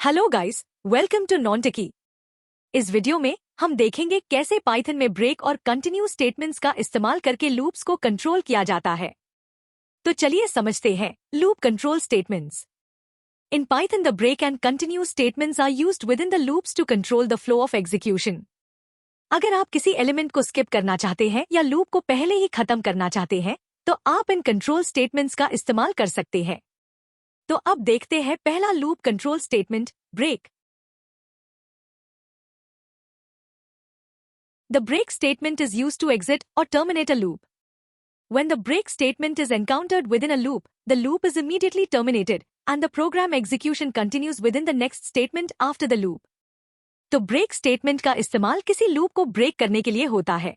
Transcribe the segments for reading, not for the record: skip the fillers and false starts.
Hello guys, welcome to Nontechie. इस video में हम देखेंगे कैसे पाइथन में ब्रेक और कंटिन्यू स्टेटमेंट्स का इस्तेमाल करके लूप्स को कंट्रोल किया जाता है। तो चलिए समझते हैं loop control statements. In Python the break and continue statements are used within the loops to control the flow of execution. अगर आप किसी एलिमेंट को स्किप करना चाहते हैं या लूप को पहले ही खत्म करना चाहते हैं तो आप इन कंट्रोल स्टेटमेंट्स का इस्तेमाल कर सकते हैं। तो अब देखते हैं पहला loop control statement, break. The break statement is used to exit or terminate a loop. When the break statement is encountered within a loop is immediately terminated, and the program execution continues within the next statement after the loop. तो break statement का इस्तेमाल किसी loop को break करने के लिए होता है।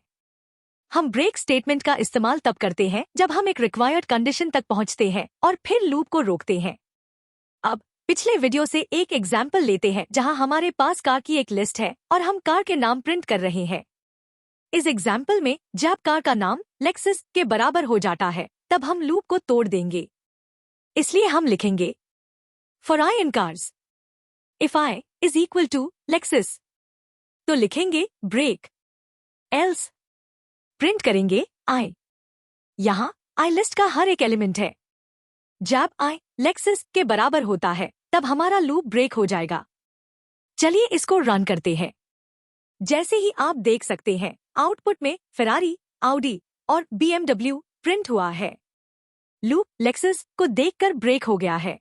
हम break statement का इस्तेमाल तब करते हैं जब हम एक required condition तक पहुंचते हैं और फिर loop को रोकते हैं। अब पिछले वीडियो से एक एग्जाम्पल लेते हैं जहां हमारे पास कार की एक लिस्ट है और हम कार के नाम प्रिंट कर रहे हैं। इस एग्जाम्पल में जब कार का नाम लेक्सस के बराबर हो जाता है तब हम लूप को तोड़ देंगे। इसलिए हम लिखेंगे for i in cars if i is equal to Lexus, तो लिखेंगे ब्रेक, एल्स प्रिंट करेंगे आई। यहाँ आई लिस्ट का हर एक एलिमेंट है। जब आई लेक्सस के बराबर होता है तब हमारा लूप ब्रेक हो जाएगा। चलिए इसको रन करते हैं। जैसे ही आप देख सकते हैं आउटपुट में फेरारी, आउडी और BMW प्रिंट हुआ है। लूप लेक्सस को देखकर ब्रेक हो गया है।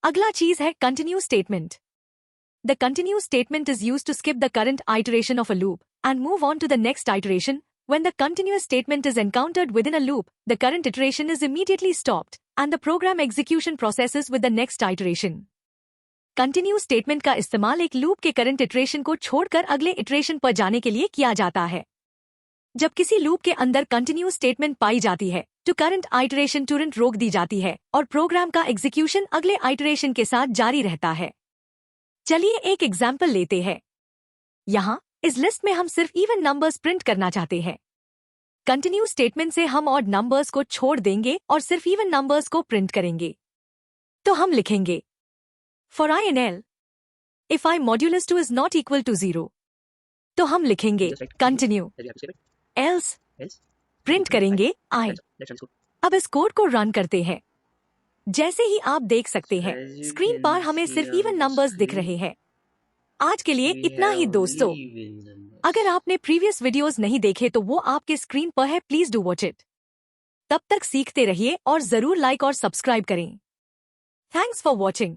अगला चीज है continue statement. The continue statement is used to skip the current iteration of a loop and move on to the next iteration. When the continuous statement is encountered within a loop, the current iteration is immediately stopped, and the program execution processes with the next iteration. Continue statement का इस्तेमाल एक loop के current iteration को छोड़कर अगले iteration पर जाने के लिए किया जाता है। जब किसी लूप के अंदर कंटिन्यू स्टेटमेंट पाई जाती है तो करंट आइटरेशन तुरंत रोक दी जाती है और प्रोग्राम का एग्जीक्यूशन अगले आइटरेशन के साथ जारी रहता है। चलिए एक एग्जाम्पल लेते हैं। यहाँ इस लिस्ट में हम सिर्फ इवन नंबर्स प्रिंट करना चाहते हैं। कंटिन्यू स्टेटमेंट से हम ऑड नंबर्स को छोड़ देंगे और सिर्फ इवन नंबर्स को प्रिंट करेंगे। तो हम लिखेंगे for i in l if i modulus 2 is not equal to 0, तो हम लिखेंगे कंटिन्यू, एल्स प्रिंट करेंगे आई। अब इस कोड को रन करते हैं। जैसे ही आप देख सकते हैं स्क्रीन पर हमें सिर्फ इवन नंबर्स दिख रहे हैं। आज के लिए इतना ही दोस्तों। अगर आपने प्रीवियस वीडियोस नहीं देखे तो वो आपके स्क्रीन पर है, प्लीज डू वॉच इट। तब तक सीखते रहिए और जरूर लाइक और सब्सक्राइब करें। Thanks for watching.